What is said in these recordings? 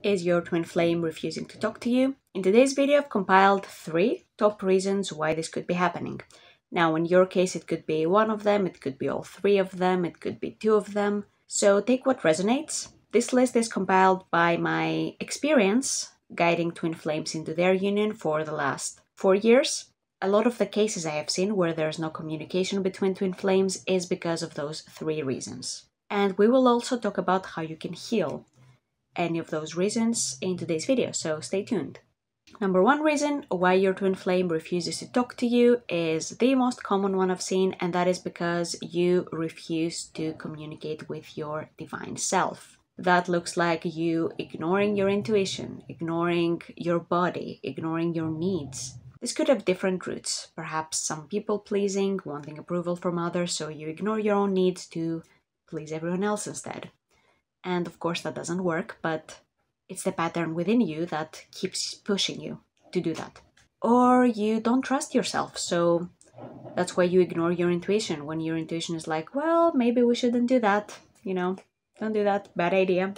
Is your twin flame refusing to talk to you? In today's video, I've compiled 3 top reasons why this could be happening. Now, in your case, it could be one of them, it could be all 3 of them, it could be 2 of them. So take what resonates. This list is compiled by my experience guiding twin flames into their union for the last 4 years. A lot of the cases I have seen where there's no communication between twin flames is because of those 3 reasons. And we will also talk about how you can heal any of those reasons in today's video, so stay tuned. Number 1 reason why your twin flame refuses to talk to you is the most common one I've seen, and that is because you refuse to communicate with your divine self. That looks like you ignoring your intuition, ignoring your body, ignoring your needs. This could have different roots, perhaps some people pleasing, wanting approval from others, so you ignore your own needs to please everyone else instead. And of course that doesn't work, but it's the pattern within you that keeps pushing you to do that. Or you don't trust yourself, so that's why you ignore your intuition when your intuition is like, well, maybe we shouldn't do that, don't do that, bad idea.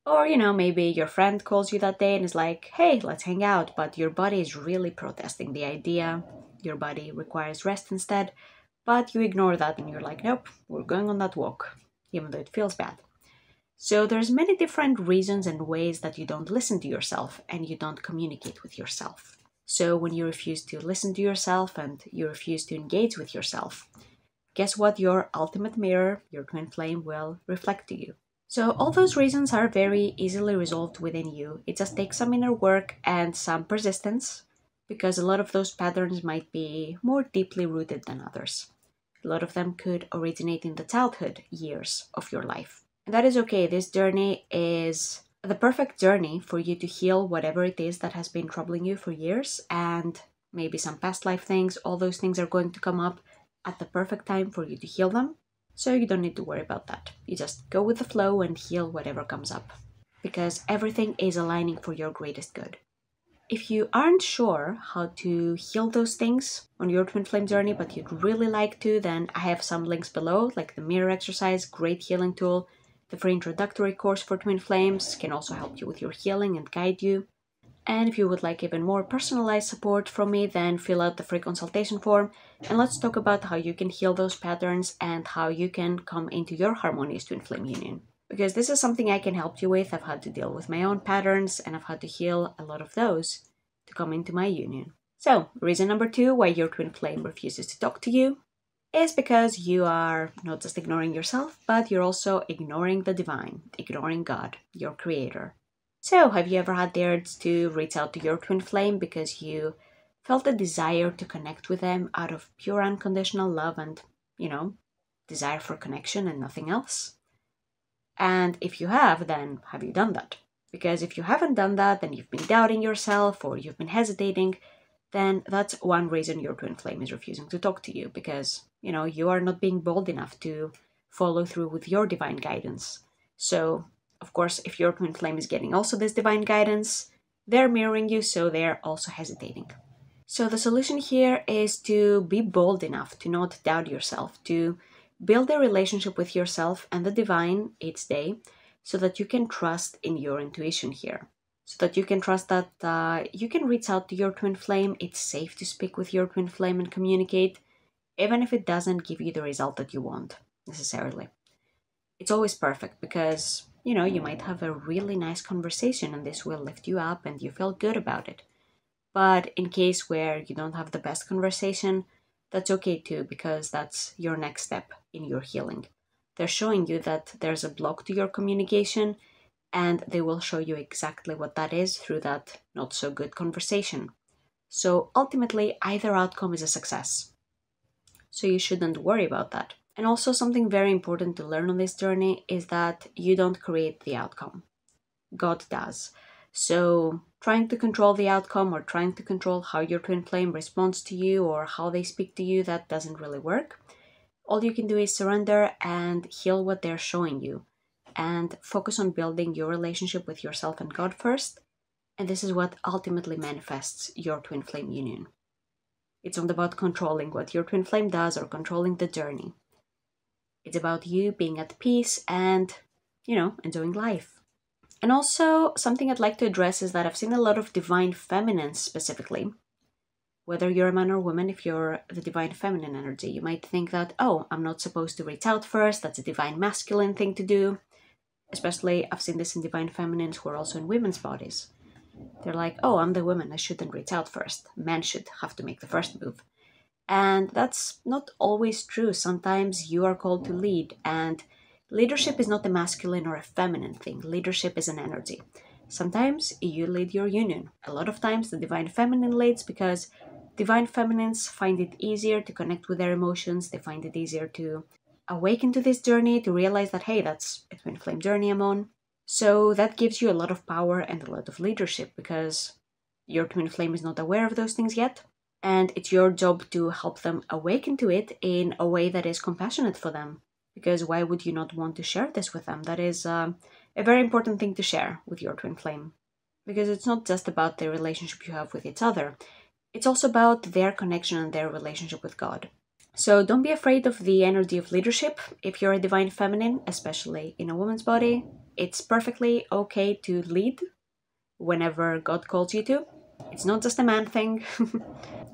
Or, maybe your friend calls you that day and is like, hey, let's hang out, but your body is really protesting the idea. Your body requires rest instead, but you ignore that and you're like, nope, we're going on that walk, even though it feels bad. So there's many different reasons and ways that you don't listen to yourself and you don't communicate with yourself. So when you refuse to listen to yourself and you refuse to engage with yourself, guess what your ultimate mirror, your twin flame, will reflect to you. So all those reasons are very easily resolved within you. It just takes some inner work and some persistence, because a lot of those patterns might be more deeply rooted than others. A lot of them could originate in the childhood years of your life. And that is okay. This journey is the perfect journey for you to heal whatever it is that has been troubling you for years, and maybe some past life things. All those things are going to come up at the perfect time for you to heal them. So you don't need to worry about that. You just go with the flow and heal whatever comes up, because everything is aligning for your greatest good. If you aren't sure how to heal those things on your twin flame journey, but you'd really like to, then I have some links below, like the mirror exercise, great healing tool. The free introductory course for twin flames can also help you with your healing and guide you. And if you would like even more personalized support from me, then fill out the free consultation form and let's talk about how you can heal those patterns and how you can come into your harmonious twin flame union. Because this is something I can help you with. I've had to deal with my own patterns and I've had to heal a lot of those to come into my union. So, reason number 2 why your twin flame refuses to talk to you is because you are not just ignoring yourself, but you're also ignoring the divine, ignoring God, your creator. So, have you ever had the urge to reach out to your twin flame because you felt a desire to connect with them out of pure unconditional love and, desire for connection and nothing else? And if you have, then have you done that? Because if you haven't done that, then you've been doubting yourself or you've been hesitating, then that's one reason your twin flame is refusing to talk to you, because, you are not being bold enough to follow through with your divine guidance. So, of course, if your twin flame is getting also this divine guidance, they're mirroring you, so they're also hesitating. So the solution here is to be bold enough to not doubt yourself, to build a relationship with yourself and the divine each day so that you can trust in your intuition here. So that you can trust that you can reach out to your twin flame. It's safe to speak with your twin flame and communicate, even if it doesn't give you the result that you want necessarily. It's always perfect because, you might have a really nice conversation and this will lift you up and you feel good about it. But in case where you don't have the best conversation, that's okay too, because that's your next step in your healing. They're showing you that there's a block to your communication, and they will show you exactly what that is through that not so good conversation. So ultimately, either outcome is a success. So you shouldn't worry about that. And also something very important to learn on this journey is that you don't create the outcome. God does. So trying to control the outcome or trying to control how your twin flame responds to you or how they speak to you, that doesn't really work. All you can do is surrender and heal what they're showing you and focus on building your relationship with yourself and God first. And this is what ultimately manifests your twin flame union. It's not about controlling what your twin flame does or controlling the journey. It's about you being at peace and, enjoying life. And also, something I'd like to address is that I've seen a lot of divine feminines specifically. Whether you're a man or woman, if you're the divine feminine energy, you might think that, oh, I'm not supposed to reach out first, that's a divine masculine thing to do. Especially, I've seen this in divine feminines who are also in women's bodies. They're like, oh, I'm the woman, I shouldn't reach out first. Men should have to make the first move. And that's not always true. Sometimes you are called to lead, and leadership is not a masculine or a feminine thing. Leadership is an energy. Sometimes you lead your union. A lot of times the divine feminine leads because divine feminines find it easier to connect with their emotions. They find it easier to awaken to this journey, to realize that, hey, that's a twin flame journey I'm on. So that gives you a lot of power and a lot of leadership because your twin flame is not aware of those things yet. And it's your job to help them awaken to it in a way that is compassionate for them. Because why would you not want to share this with them? That is a very important thing to share with your twin flame. Because it's not just about the relationship you have with each other. It's also about their connection and their relationship with God. So don't be afraid of the energy of leadership. If you're a divine feminine, especially in a woman's body, it's perfectly okay to lead whenever God calls you to. It's not just a man thing.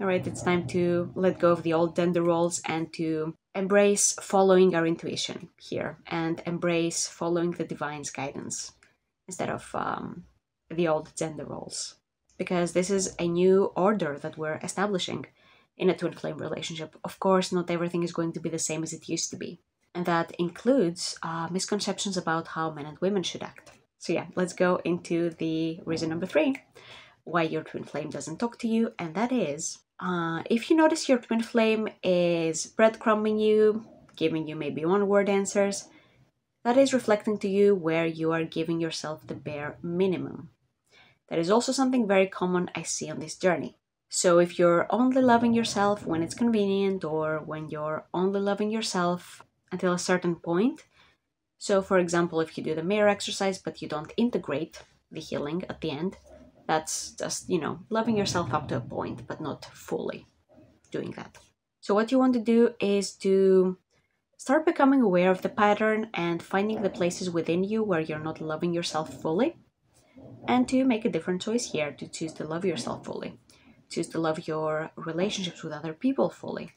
Alright, it's time to let go of the old gender roles and to embrace following our intuition here and embrace following the divine's guidance instead of the old gender roles. Because this is a new order that we're establishing in a twin flame relationship. Of course, not everything is going to be the same as it used to be. And that includes misconceptions about how men and women should act. So yeah, let's go into the reason number 3, why your twin flame doesn't talk to you. And that is, if you notice your twin flame is breadcrumbing you, giving you maybe one-word answers, that is reflecting to you where you are giving yourself the bare minimum. That is also something very common I see on this journey. So if you're only loving yourself when it's convenient, or when you're only loving yourself until a certain point, so for example, if you do the mirror exercise but you don't integrate the healing at the end, that's just, loving yourself up to a point, but not fully doing that. So what you want to do is to start becoming aware of the pattern and finding the places within you where you're not loving yourself fully, and to make a different choice here, to choose to love yourself fully. Choose to love your relationships with other people fully.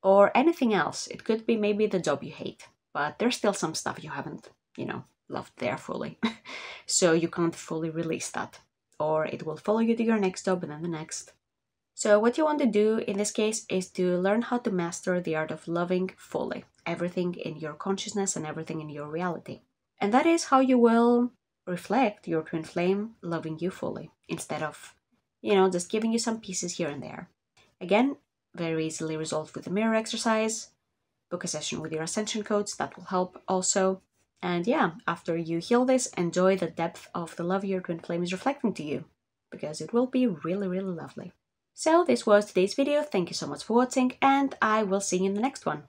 Or anything else. It could be maybe the job you hate, but there's still some stuff you haven't, loved there fully. So you can't fully release that. Or it will follow you to your next job and then the next. So what you want to do in this case is to learn how to master the art of loving fully. Everything in your consciousness and everything in your reality. And that is how you will reflect your twin flame loving you fully, instead of just giving you some pieces here and there. Again, very easily resolved with the mirror exercise. Book a session with your ascension coach, that will help also. And yeah, after you heal this, enjoy the depth of the love your twin flame is reflecting to you, because it will be really, really lovely. So this was today's video. Thank you so much for watching, and I will see you in the next one.